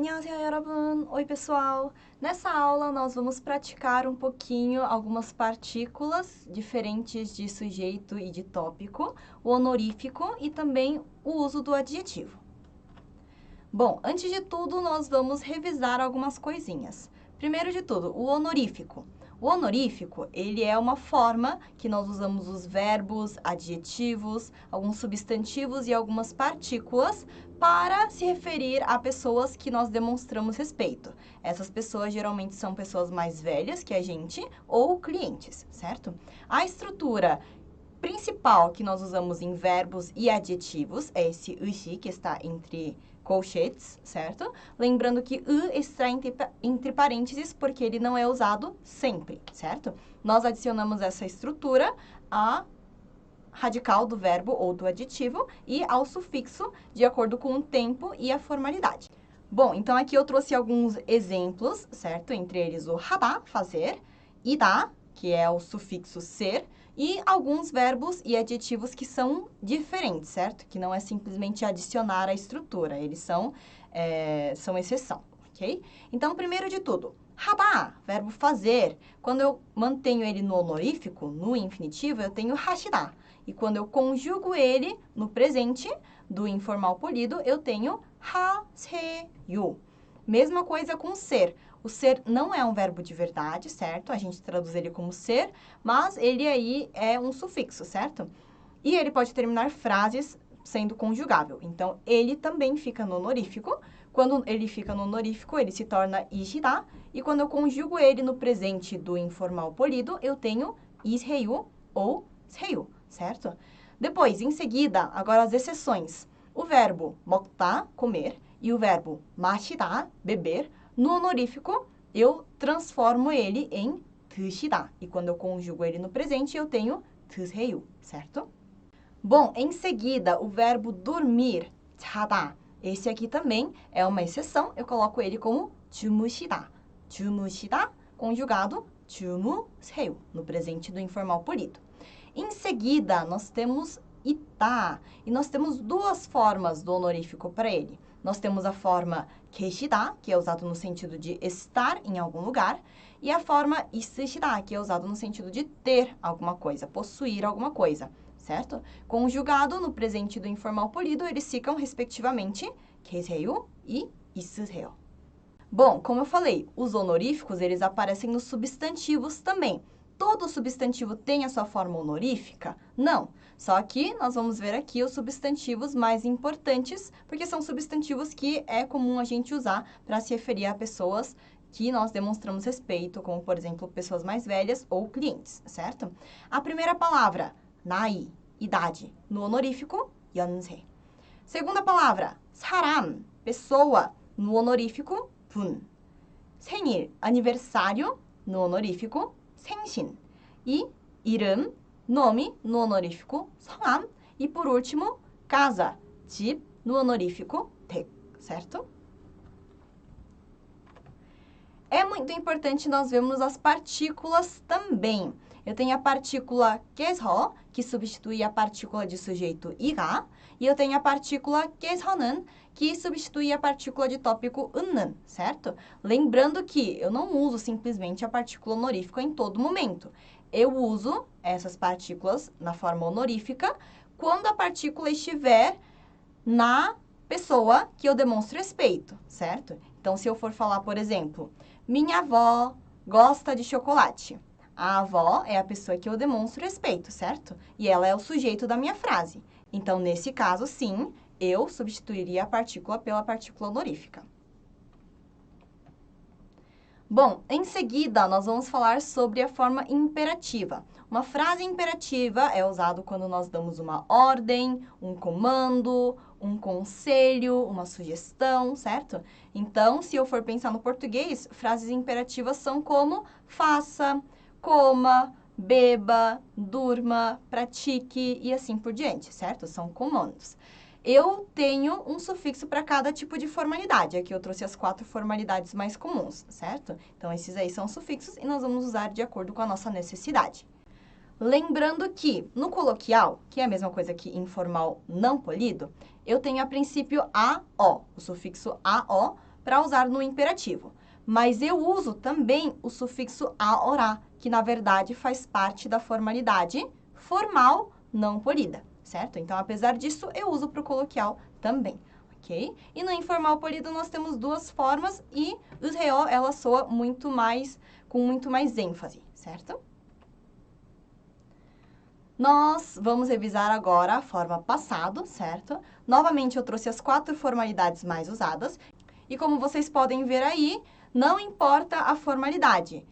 안녕하세요, 여러분! Oi, pessoal! Nessa aula, nós vamos praticar um pouquinho algumas partículas diferentes de sujeito e de tópico, o honorífico e também o uso do adjetivo. Bom, antes de tudo, nós vamos revisar algumas coisinhas. Primeiro de tudo, o honorífico. O honorífico, ele é uma forma que nós usamos os verbos, adjetivos, alguns substantivos e algumas partículas para se referir a pessoas que nós demonstramos respeito. Essas pessoas geralmente são pessoas mais velhas que a gente ou clientes, certo? A estrutura principal que nós usamos em verbos e adjetivos é esse ushi, que está entre colchetes, certo? Lembrando que está entre parênteses porque ele não é usado sempre, certo? Nós adicionamos essa estrutura à radical do verbo ou do adjetivo e ao sufixo de acordo com o tempo e a formalidade. Bom, então aqui eu trouxe alguns exemplos, certo? Entre eles o ha다, fazer, ida, que é o sufixo ser, e alguns verbos e adjetivos que são diferentes, certo? Que não é simplesmente adicionar a estrutura, eles são exceção, ok? Então, primeiro de tudo, 하다, verbo fazer. Quando eu mantenho ele no honorífico, no infinitivo, eu tenho 하시다. E quando eu conjugo ele no presente, do informal polido, eu tenho 하세요. Mesma coisa com ser. O ser não é um verbo de verdade, certo? A gente traduz ele como ser, mas ele aí é um sufixo, certo? E ele pode terminar frases sendo conjugável. Então, ele também fica no honorífico. Quando ele fica no honorífico, ele se torna ishida. E quando eu conjugo ele no presente do informal polido, eu tenho isheyu ou seyu, certo? Depois, em seguida, agora as exceções. O verbo 먹다, comer, e o verbo 마시다, beber, no honorífico, eu transformo ele em 드시다. E quando eu conjugo ele no presente, eu tenho 드세요, certo? Bom, em seguida, o verbo dormir, 자다. Esse aqui também é uma exceção, eu coloco ele como 주무시다. 주무시다, conjugado 주무세요, no presente do informal polido. Em seguida, nós temos 있다, e nós temos duas formas do honorífico para ele. Nós temos a forma 계시다, que é usado no sentido de estar em algum lugar, e a forma 있으시다, que é usado no sentido de ter alguma coisa, possuir alguma coisa, certo? Conjugado no presente do informal polido, eles ficam, respectivamente, 계세요 e 있으세요. Bom, como eu falei, os honoríficos, eles aparecem nos substantivos também. Todo substantivo tem a sua forma honorífica? Não. Só que nós vamos ver aqui os substantivos mais importantes, porque são substantivos que é comum a gente usar para se referir a pessoas que nós demonstramos respeito, como, por exemplo, pessoas mais velhas ou clientes, certo? A primeira palavra, 나이, idade, no honorífico, 연세. Segunda palavra, 사람, pessoa, no honorífico, 분. 생일, aniversário, no honorífico, 생신. E 이름, nome, no honorífico, 성함. E por último, casa, 집, no honorífico, 댁, certo? É muito importante nós vermos as partículas também. Eu tenho a partícula 께서, que substitui a partícula de sujeito 이가, e eu tenho a partícula 께서는, que substitui a partícula de tópico 는, certo? Lembrando que eu não uso simplesmente a partícula honorífica em todo momento. Eu uso essas partículas na forma honorífica quando a partícula estiver na pessoa que eu demonstro respeito, certo? Então, se eu for falar, por exemplo, minha avó gosta de chocolate. A avó é a pessoa que eu demonstro respeito, certo? E ela é o sujeito da minha frase. Então, nesse caso, sim, eu substituiria a partícula pela partícula honorífica. Bom, em seguida, nós vamos falar sobre a forma imperativa. Uma frase imperativa é usada quando nós damos uma ordem, um comando, um conselho, uma sugestão, certo? Então, se eu for pensar no português, frases imperativas são como faça, coma, beba, durma, pratique e assim por diante, certo? São comandos. Eu tenho um sufixo para cada tipo de formalidade. Aqui eu trouxe as 4 formalidades mais comuns, certo? Então, esses aí são sufixos e nós vamos usar de acordo com a nossa necessidade. Lembrando que, no coloquial, que é a mesma coisa que informal não polido, eu tenho a princípio AO, o sufixo AO, para usar no imperativo. Mas eu uso também o sufixo a-orá, que na verdade faz parte da formalidade formal não polida, certo? Então, apesar disso, eu uso para o coloquial também, ok? E no informal polido nós temos duas formas e 으세요, ela soa com muito mais ênfase, certo? Nós vamos revisar agora a forma passado, certo? Novamente, eu trouxe as 4 formalidades mais usadas. E como vocês podem ver aí, não importa a formalidade.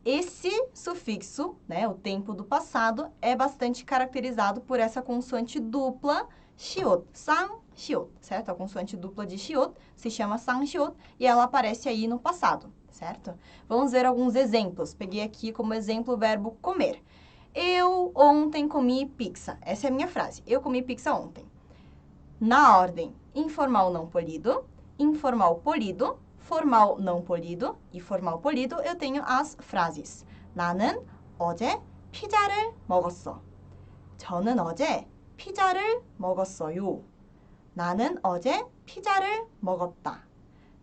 Esse sufixo, né, o tempo do passado, é bastante caracterizado por essa consoante dupla shiot, sang, shiot, certo? A consoante dupla de shiot se chama sang, shiot e ela aparece aí no passado, certo? Vamos ver alguns exemplos. Peguei aqui como exemplo o verbo comer. Eu ontem comi pizza. Essa é a minha frase. Eu comi pizza ontem. Na ordem informal não polido, informal polido, formal não polido e formal polido, eu tenho as frases. 나는 어제 피자를 먹었어. 저는 어제 피자를 먹었어요. 나는 어제 피자를 먹었다.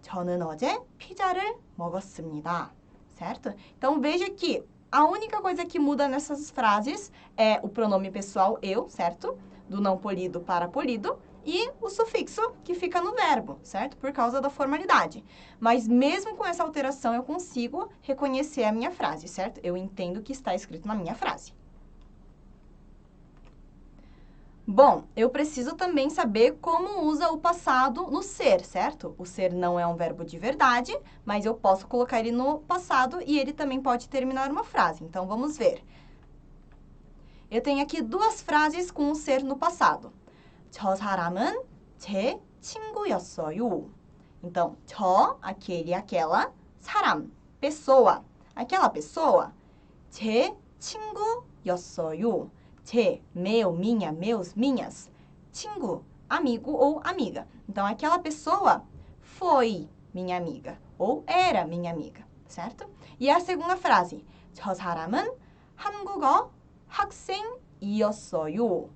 저는 어제 피자를 먹었습니다. Certo? Então, veja que a única coisa que muda nessas frases é o pronome pessoal eu, certo? Do não polido para polido. E o sufixo que fica no verbo, certo? Por causa da formalidade. Mas mesmo com essa alteração, eu consigo reconhecer a minha frase, certo? Eu entendo o que está escrito na minha frase. Bom, eu preciso também saber como usa o passado no ser, certo? O ser não é um verbo de verdade, mas eu posso colocar ele no passado e ele também pode terminar uma frase. Então, vamos ver. Eu tenho aqui duas frases com o ser no passado. 저 사람은 제 친구였어요. Então, 저, aquele, aquela, 사람, pessoa. Aquela pessoa, 제 친구였어요. 제, meu, minha, meus, minhas. 친구, amigo ou amiga. Então, aquela pessoa foi minha amiga ou era minha amiga, certo? E a segunda frase, 저 사람은 한국어 학생이었어요.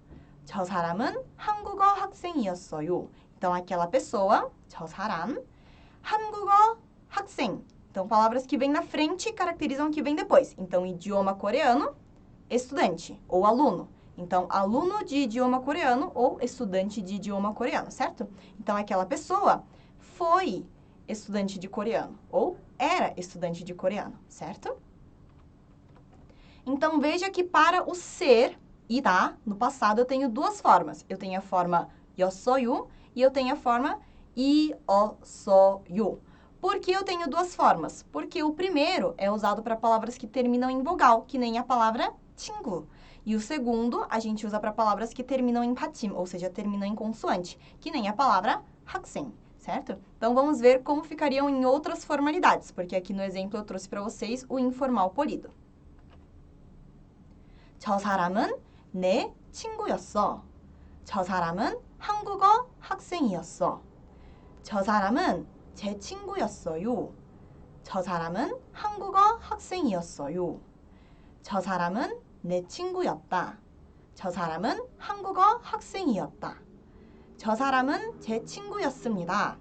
저 사람은 한국어 학생이었어요. Então, aquela pessoa, 저 사람, 한국어 학생. Então, palavras que vêm na frente caracterizam o que vem depois. Então, idioma coreano, estudante ou aluno. Então, aluno de idioma coreano ou estudante de idioma coreano, certo? Então, aquela pessoa foi estudante de coreano ou era estudante de coreano, certo? Então, veja que para o ser e tá, no passado eu tenho duas formas. Eu tenho a forma 였어요 e eu tenho a forma 이었어요. Por que eu tenho duas formas? Porque o primeiro é usado para palavras que terminam em vogal, que nem a palavra 친구. E o segundo, a gente usa para palavras que terminam em patim, ou seja, terminam em consoante, que nem a palavra 학생, certo? Então, vamos ver como ficariam em outras formalidades, porque aqui no exemplo eu trouxe para vocês o informal polido. 저 사람은 내 친구였어. 저 사람은 한국어 학생이었어. 저 사람은 제 친구였어요. 저 사람은 한국어 학생이었어요. 저 사람은 내 친구였다. 저 사람은 한국어 학생이었다. 저 사람은 제 친구였습니다.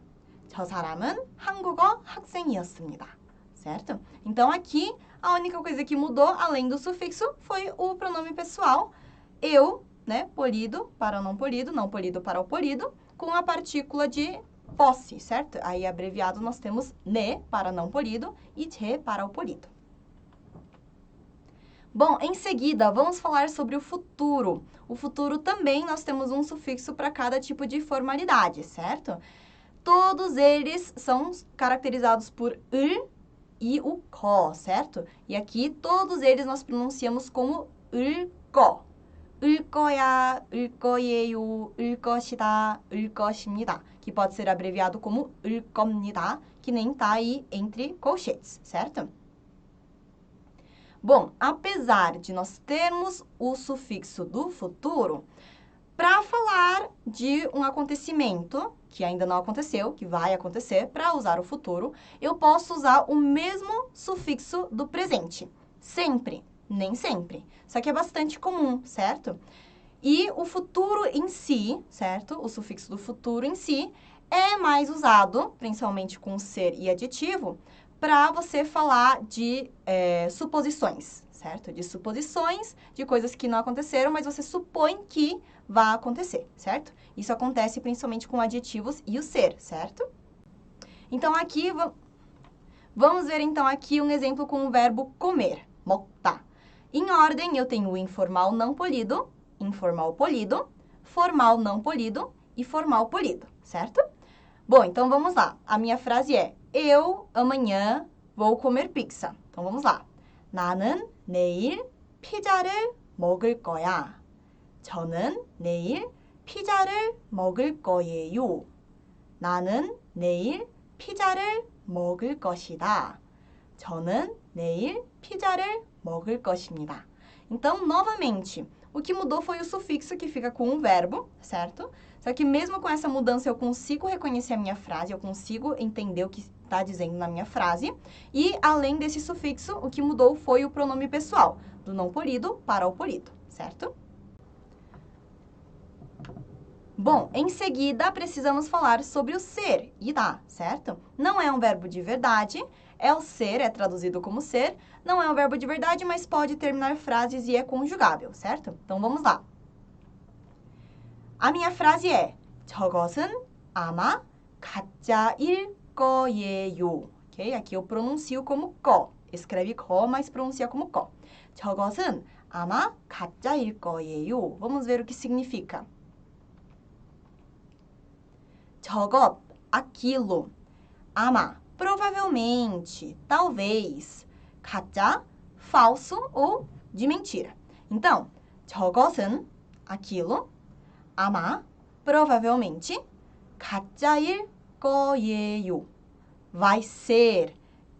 저 사람은 한국어 학생이었습니다. Certo? Então, aqui, a única coisa que mudou, além do sufixo, foi o pronome pessoal. Eu, né, polido para o não polido para o polido, com a partícula de posse, certo? Aí, abreviado, nós temos ne para não polido e je para o polido. Bom, em seguida, vamos falar sobre o futuro. O futuro também nós temos um sufixo para cada tipo de formalidade, certo? Todos eles são caracterizados por e o ko, certo? E aqui, todos eles nós pronunciamos como 거. 거야, 거예요, 것이다, 것입니다. Que pode ser abreviado como 겁니다, que nem tá aí entre colchetes, certo? Bom, apesar de nós termos o sufixo do futuro, para falar de um acontecimento que ainda não aconteceu, que vai acontecer, para usar o futuro, eu posso usar o mesmo sufixo do presente. Sempre, nem sempre. Só que é bastante comum, certo? E o futuro em si, certo? O sufixo do futuro em si é mais usado, principalmente com ser e adjetivo, para você falar de suposições, certo? De suposições, de coisas que não aconteceram, mas você supõe que vai acontecer, certo? Isso acontece principalmente com adjetivos e o ser, certo? Então, aqui, vamos ver então aqui um exemplo com o verbo comer, 먹다. Em ordem, eu tenho o informal não polido, informal polido, formal não polido e formal polido, certo? Bom, então vamos lá. A minha frase é: eu amanhã vou comer pizza. Então vamos lá. 나는 내일 피자를 먹을 거야. 저는 내일 피자를 먹을 거예요. 나는 내일 피자를 먹을 것이다. 저는 내일 피자를 먹을 것입니다. Então, novamente, o que mudou foi o sufixo que fica com o verbo, certo? Só que mesmo com essa mudança eu consigo reconhecer a minha frase, eu consigo entender o que está dizendo na minha frase. E, além desse sufixo, o que mudou foi o pronome pessoal, do não polido para o polido, certo? Bom, em seguida, precisamos falar sobre o ser, 이다, certo? Não é um verbo de verdade, é o ser, é traduzido como ser. Não é um verbo de verdade, mas pode terminar frases e é conjugável, certo? Então, vamos lá. A minha frase é: 저것은 아마 가짜일 거예요. Ok? Aqui eu pronuncio como 거. Escreve 거, mas pronuncia como 거. 저것은 아마 가짜일 거예요. Vamos ver o que significa. 저것, aquilo. 아마, provavelmente, talvez. 가짜, falso ou de mentira. Então, 저것은, aquilo. 아마, provavelmente. 가짜일 거예요. Vai ser,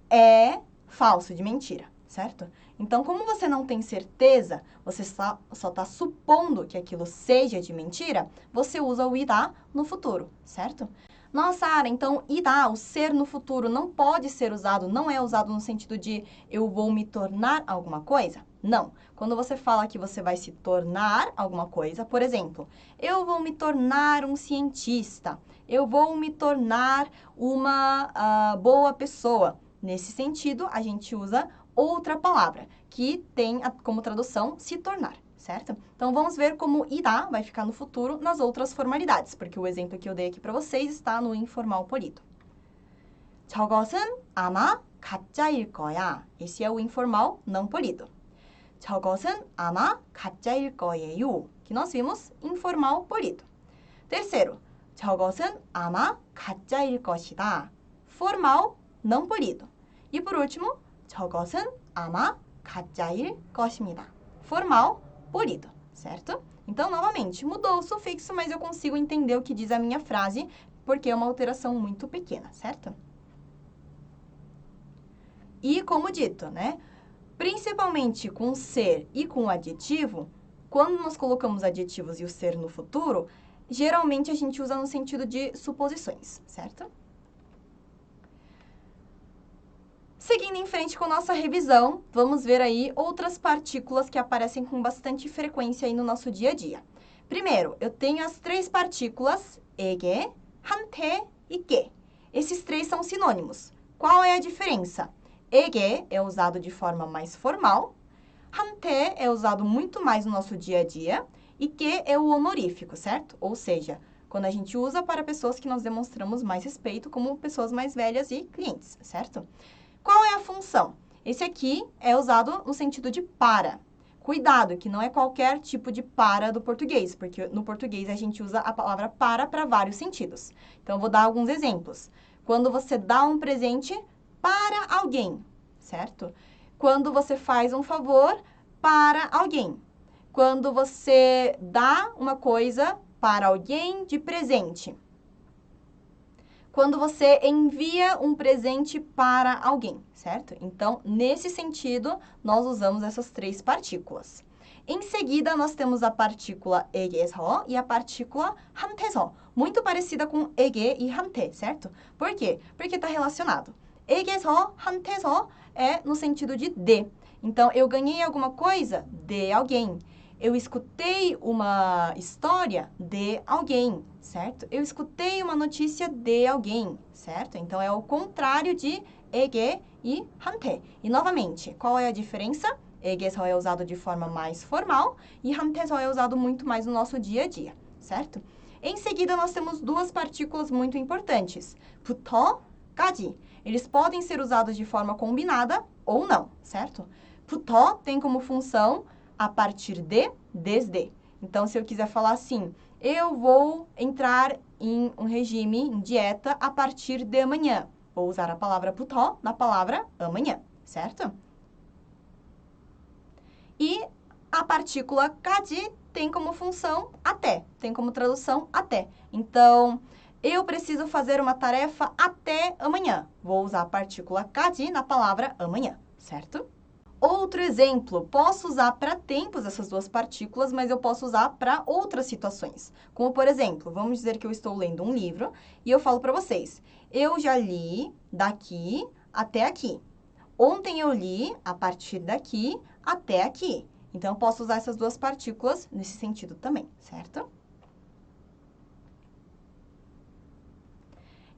é falso, de mentira, certo? Então, como você não tem certeza, você só está supondo que aquilo seja de mentira, você usa o irá no futuro, certo? Nossa, Ara, então irá, o ser no futuro, não pode ser usado, não é usado no sentido de eu vou me tornar alguma coisa? Não. Quando você fala que você vai se tornar alguma coisa, por exemplo, eu vou me tornar um cientista, eu vou me tornar uma boa pessoa. Nesse sentido, a gente usa outra palavra, que tem como tradução se tornar, certo? Então, vamos ver como irá vai ficar no futuro nas outras formalidades, porque o exemplo que eu dei aqui para vocês está no informal polido. 저것은 아마 가짜일 거야. Esse é o informal não polido. 저것은 아마 가짜일 거예요. Que nós vimos informal polido. Terceiro, 저것은 아마 가짜일 것이다. Formal não polido. E por último, 저것은 아마 가짜일 것입니다. Formal, polido, certo? Então, novamente, mudou o sufixo, mas eu consigo entender o que diz a minha frase, porque é uma alteração muito pequena, certo? E, como dito, né? Principalmente com ser e com adjetivo, quando nós colocamos adjetivos e o ser no futuro, geralmente a gente usa no sentido de suposições, certo? Seguindo em frente com nossa revisão, vamos ver aí outras partículas que aparecem com bastante frequência aí no nosso dia a dia. Primeiro, eu tenho as três partículas 에게, 한테 e 게. Esses três são sinônimos. Qual é a diferença? 에게 é usado de forma mais formal, 한테 é usado muito mais no nosso dia a dia e 게 é o honorífico, certo? Ou seja, quando a gente usa para pessoas que nós demonstramos mais respeito, como pessoas mais velhas e clientes, certo? Qual é a função? Esse aqui é usado no sentido de para. Cuidado, que não é qualquer tipo de para do português, porque no português a gente usa a palavra para vários sentidos. Então, eu vou dar alguns exemplos. Quando você dá um presente para alguém, certo? Quando você faz um favor para alguém. Quando você dá uma coisa para alguém de presente. Quando você envia um presente para alguém, certo? Então, nesse sentido, nós usamos essas três partículas. Em seguida, nós temos a partícula 에게서 e a partícula 한테서, muito parecida com 에게 e 한테, certo? Por quê? Porque está relacionado. 에게서, 한테서 é no sentido de. Então, eu ganhei alguma coisa de alguém. Eu escutei uma história de alguém, certo? Eu escutei uma notícia de alguém, certo? Então, é o contrário de 에게 e 한테. E, novamente, qual é a diferença? 에게 só é usado de forma mais formal e 한테 só é usado muito mais no nosso dia a dia, certo? Em seguida, nós temos duas partículas muito importantes. 부터까지. Eles podem ser usados de forma combinada ou não, certo? 부터 tem como função a partir de, desde. Então, se eu quiser falar assim, eu vou entrar em um regime, em dieta, a partir de amanhã. Vou usar a palavra 부터 na palavra amanhã, certo? E a partícula 까지 tem como função até, tem como tradução até. Então, eu preciso fazer uma tarefa até amanhã. Vou usar a partícula 까지 na palavra amanhã, certo? Outro exemplo, posso usar para tempos essas duas partículas, mas eu posso usar para outras situações. Como, por exemplo, vamos dizer que eu estou lendo um livro e eu falo para vocês, eu já li daqui até aqui. Ontem eu li a partir daqui até aqui. Então, eu posso usar essas duas partículas nesse sentido também, certo?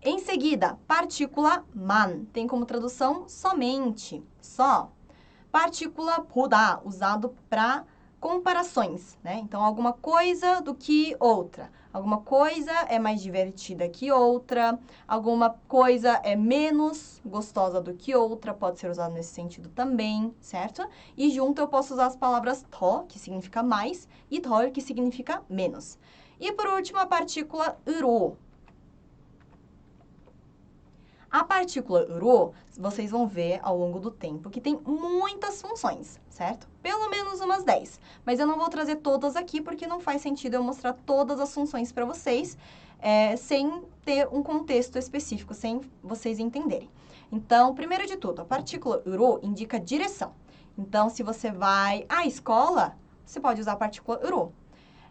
Em seguida, partícula man, tem como tradução somente, só. Partícula 보다, usado para comparações, né? Então, alguma coisa do que outra. Alguma coisa é mais divertida que outra, alguma coisa é menos gostosa do que outra, pode ser usado nesse sentido também, certo? E junto eu posso usar as palavras 더, que significa mais, e 덜, que significa menos. E por último, a partícula 으로. A partícula 으로, vocês vão ver ao longo do tempo que tem muitas funções, certo? Pelo menos umas 10. Mas eu não vou trazer todas aqui porque não faz sentido eu mostrar todas as funções para vocês sem ter um contexto específico, sem vocês entenderem. Então, primeiro de tudo, a partícula 으로 indica direção. Então, se você vai à escola, você pode usar a partícula 으로.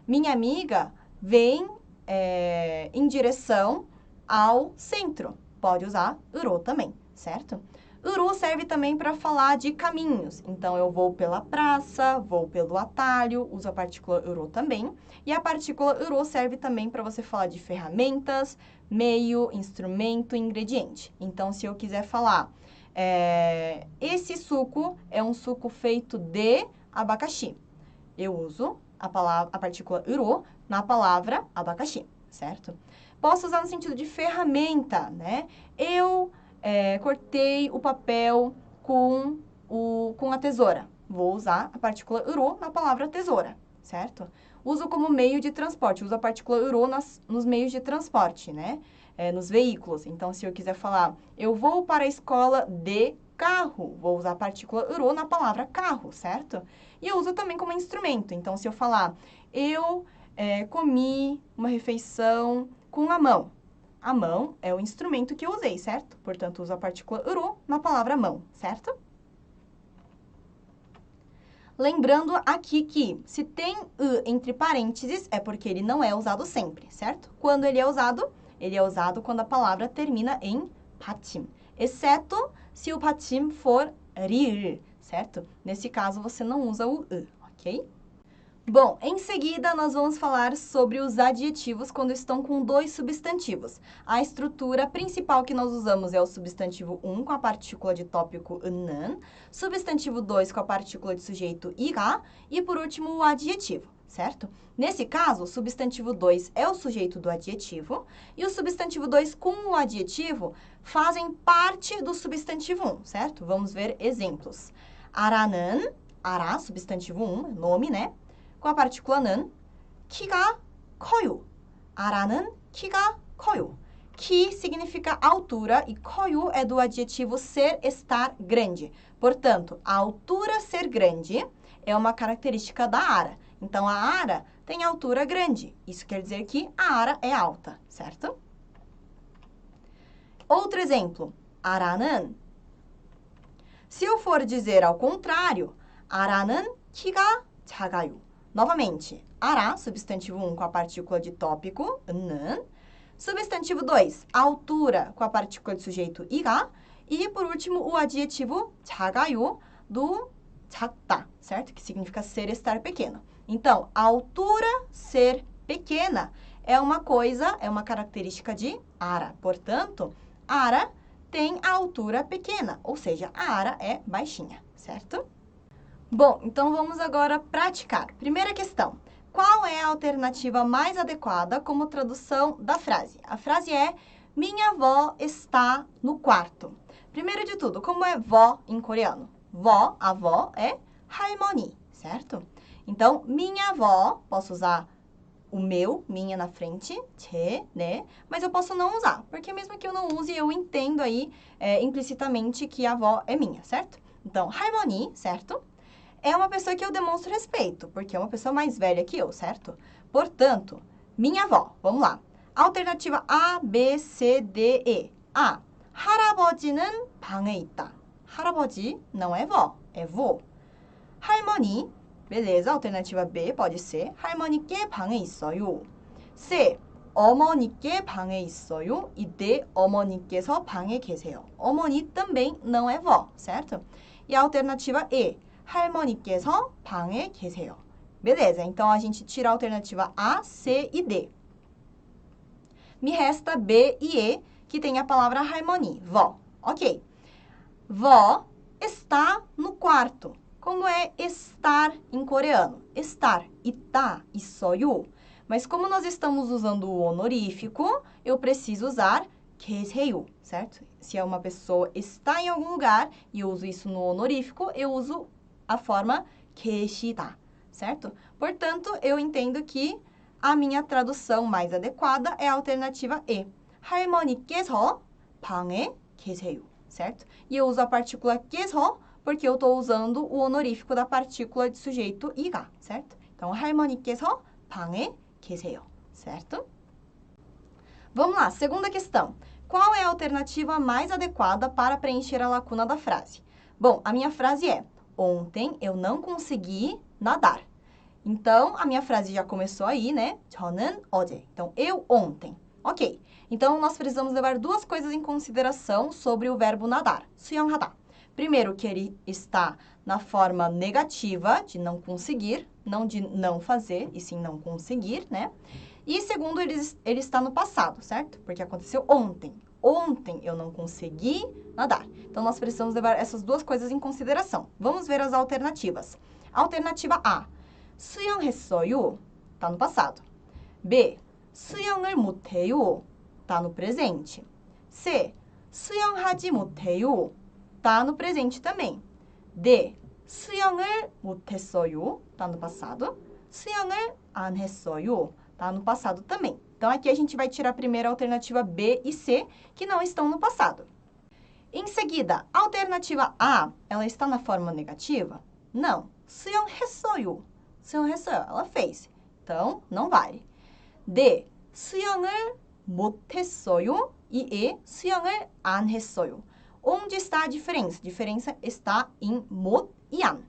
Minha amiga vem em direção ao centro. Pode usar 으로 também, certo? 으로 serve também para falar de caminhos. Então, eu vou pela praça, vou pelo atalho, uso a partícula 으로 também. E a partícula 으로 serve também para você falar de ferramentas, meio, instrumento, ingrediente. Então, se eu quiser falar, esse suco é um suco feito de abacaxi. Eu uso a partícula 으로 na palavra abacaxi, certo? Posso usar no sentido de ferramenta, né? Eu cortei o papel com a tesoura. Vou usar a partícula 으로 na palavra tesoura, certo? Uso como meio de transporte. Uso a partícula 으로 nos meios de transporte, né? Nos veículos. Então, se eu quiser falar, eu vou para a escola de carro, vou usar a partícula 으로 na palavra carro, certo? E eu uso também como instrumento. Então, se eu falar, eu comi uma refeição com a mão. A mão é o instrumento que eu usei, certo? Portanto, uso a partícula 으로 na palavra mão, certo? Lembrando aqui que se tem entre parênteses, é porque ele não é usado sempre, certo? Quando ele é usado quando a palavra termina em 받침, exceto se o 받침 for 리을, certo? Nesse caso, você não usa o ok? Bom, em seguida, nós vamos falar sobre os adjetivos quando estão com dois substantivos. A estrutura principal que nós usamos é o substantivo 1 com a partícula de tópico 는, substantivo 2 com a partícula de sujeito i가 e, por último, o adjetivo, certo? Nesse caso, o substantivo 2 é o sujeito do adjetivo e o substantivo 2 com o adjetivo fazem parte do substantivo 1, certo? Vamos ver exemplos. 아라는, 아라, substantivo 1, nome, né? Com a partícula 는, 키가 커요. 아라는 키가 커요. 키 significa altura e 커요 é do adjetivo ser, estar, grande. Portanto, a altura ser grande é uma característica da ara. Então, a ara tem altura grande. Isso quer dizer que a ara é alta, certo? Outro exemplo, 아라는. Se eu for dizer ao contrário, 아라는 키가 작아요. Novamente, 아라, substantivo 1 com a partícula de tópico, 는. Substantivo 2, altura com a partícula de sujeito i가. E, por último, o adjetivo 작아요 do 작다, certo? Que significa ser, estar pequeno. Então, a altura ser pequena é uma coisa, é uma característica de Ara. Portanto, Ara tem a altura pequena, ou seja, a Ara é baixinha, certo? Bom, então vamos agora praticar. Primeira questão. Qual é a alternativa mais adequada como tradução da frase? A frase é: minha avó está no quarto. Primeiro de tudo, como é vó em coreano? Vó, avó é 할머니, certo? Então, minha avó, posso usar o meu, minha na frente, 제, né? Mas eu posso não usar, porque mesmo que eu não use, eu entendo aí implicitamente que a avó é minha, certo? Então, 할머니, certo? É uma pessoa que eu demonstro respeito, porque é uma pessoa mais velha que eu, certo? Portanto, minha avó, vamos lá. Alternativa A, B, C, D, E. A. 할아버지는 방에 있다. 할아버지 não é vó, é vô. 할머니, beleza, alternativa B pode ser 할머니께 방에 있어요. C. 어머니께 방에 있어요. E D. 어머니께서 방에 계세요. 어머니 também não é vó, certo? E a alternativa E. 할머니께서 방에 계세요. Beleza, então a gente tira a alternativa A, C e D. Me resta B e E, que tem a palavra 할머니, vó. Ok. Vó está no quarto. Como é estar em coreano? Estar, 있다, 있어요. Mas como nós estamos usando o honorífico, eu preciso usar 계세요, certo? Se é uma pessoa está em algum lugar e eu uso isso no honorífico, eu uso a forma 계시다, certo? Portanto, eu entendo que a minha tradução mais adequada é a alternativa E. 할머니께서 방에 계세요, certo? E eu uso a partícula 께서 porque eu estou usando o honorífico da partícula de sujeito 이가, certo? Então, 할머니께서 방에 계세요, certo? Vamos lá, segunda questão. Qual é a alternativa mais adequada para preencher a lacuna da frase? Bom, a minha frase é: ontem eu não consegui nadar. Então, a minha frase já começou aí, né? 저는 어제. Então, eu ontem. Ok. Então, nós precisamos levar duas coisas em consideração sobre o verbo nadar. 수영하다. Primeiro, que ele está na forma negativa de não conseguir, não de não fazer, e sim não conseguir, né? E segundo, ele está no passado, certo? Porque aconteceu ontem. Ontem eu não consegui nadar. Então, nós precisamos levar essas duas coisas em consideração. Vamos ver as alternativas. Alternativa A. 수영했어요. Está no passado. B. 수영을 못해요. Está no presente. C. 수영하지 못해요. Está no presente também. D. 수영을 못했어요. Está no passado. 수영을 안 했어요. Está no passado também. Então, aqui a gente vai tirar a primeira alternativa B e C, que não estão no passado. Em seguida, a alternativa A, ela está na forma negativa? Não. 수영했어요. 수영했어요. Ela fez. Então, não vale. D. 수영을 못했어요. E E. 수영을 안 했어요. Onde está a diferença? A diferença está em 못 e 안.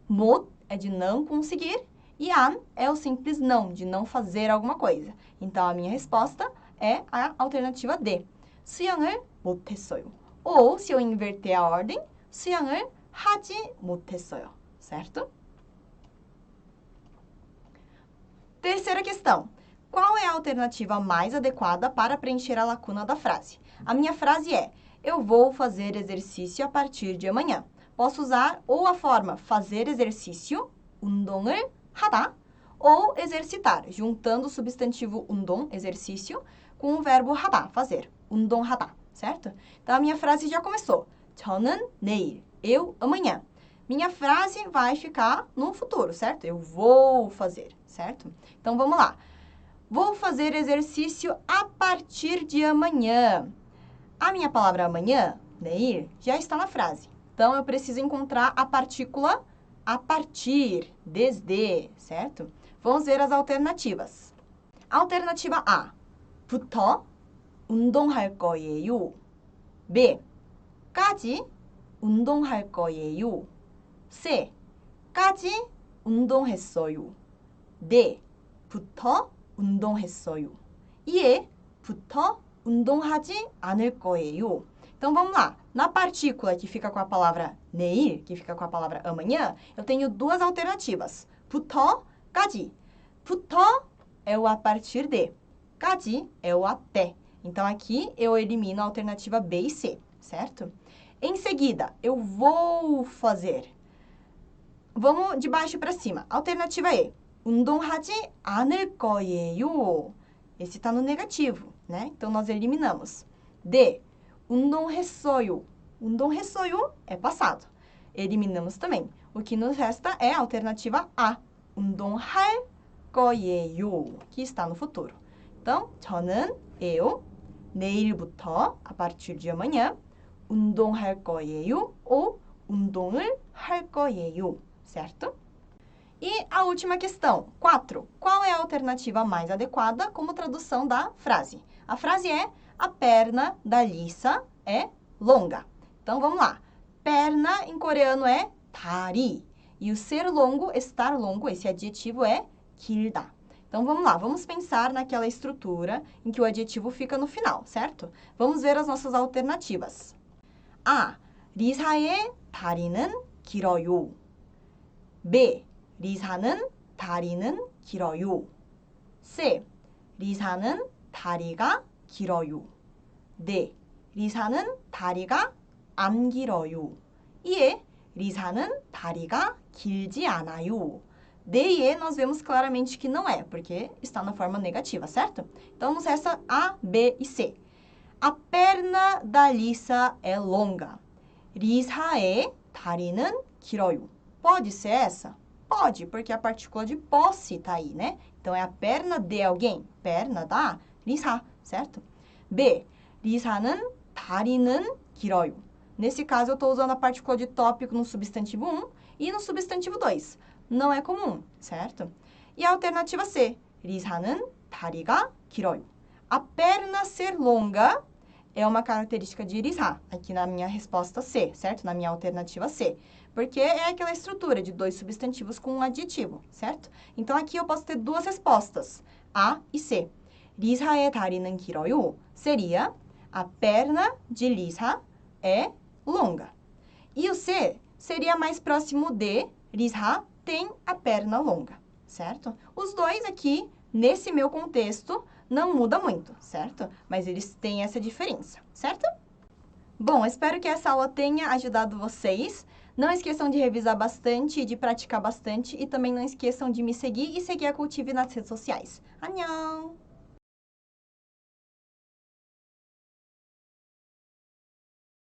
못 é de não conseguir e 안 é o simples não, de não fazer alguma coisa. Então, a minha resposta é a alternativa D. 수영을 못했어요. Ou, se eu inverter a ordem, 수영을 하지 못했어요. Certo? Terceira questão. Qual é a alternativa mais adequada para preencher a lacuna da frase? A minha frase é: eu vou fazer exercício a partir de amanhã. Posso usar ou a forma fazer exercício, 운동을 하다, ou exercitar, juntando o substantivo 운동, exercício, com o verbo 하다, fazer, 운동하다, certo? Então, a minha frase já começou. 저는 내일, eu amanhã. Minha frase vai ficar no futuro, certo? Eu vou fazer, certo? Então, vamos lá. Vou fazer exercício a partir de amanhã. A minha palavra amanhã, 내일, já está na frase. Então, eu preciso encontrar a partícula a partir, desde, certo? Vamos ver as alternativas. Alternativa A. 부터 운동할 거예요. B. 까지 운동할 거예요. C. 까지 운동했어요. D. 부터 운동했어요. E. 부터 운동하지 않을 거예요. Então, vamos lá. Na partícula que fica com a palavra 내일, que fica com a palavra amanhã, eu tenho duas alternativas. 부터 까지. 부터 é o a partir de. 까지 é o até. Então, aqui eu elimino a alternativa B e C, certo? Em seguida, eu vou fazer. Vamos de baixo para cima. Alternativa E. 운동하지 않을 거예요. Esse está no negativo, né? Então, nós eliminamos. D. 운동했어요. 운동했어요 é passado. Eliminamos também. O que nos resta é a alternativa A. 운동할 거예요, que está no futuro. Então, 저는 eu, 내일부터, a partir de amanhã, 운동할 거예요 ou 운동을 할 거예요, certo? E a última questão, 4. Qual é a alternativa mais adequada como tradução da frase? A frase é, a perna da Lisa é longa. Então, vamos lá. Perna em coreano é 다리. E o ser longo, estar longo, esse adjetivo é 길다. Então, vamos lá. Vamos pensar naquela estrutura em que o adjetivo fica no final, certo? Vamos ver as nossas alternativas. A. 리사의 다리는 길어요. B. 리사는 다리는 길어요. C. 리사는 다리가 길어요. D. 리사는 다리가 안 길어요. E. 리사는 다리가 길지 않아요. D e E nós vemos claramente que não é, porque está na forma negativa, certo? Então, nos resta A, B e C. A perna da Lisa é longa. 리사의 다리는 길어요. Pode ser essa? Pode, porque a partícula de posse está aí, né? Então, é a perna de alguém. Perna da Lisa, certo? B. 리사는 다리는 길어요. Nesse caso, eu estou usando a partícula de tópico no substantivo 1 e no substantivo 2. Não é comum, certo? E a alternativa C. 리사는 다리가 길어요. A perna ser longa é uma característica de 리사, aqui na minha resposta C, certo? Na minha alternativa C. Porque é aquela estrutura de dois substantivos com um adjetivo, certo? Então, aqui eu posso ter duas respostas, A e C. 리사의 다리는 길어요 seria a perna de Lisa é longa. E o C seria mais próximo de Lisa tem a perna longa, certo? Os dois aqui, nesse meu contexto, não muda muito, certo? Mas eles têm essa diferença, certo? Bom, espero que essa aula tenha ajudado vocês. Não esqueçam de revisar bastante, de praticar bastante e também não esqueçam de me seguir e seguir a Cultive nas redes sociais. 안녕!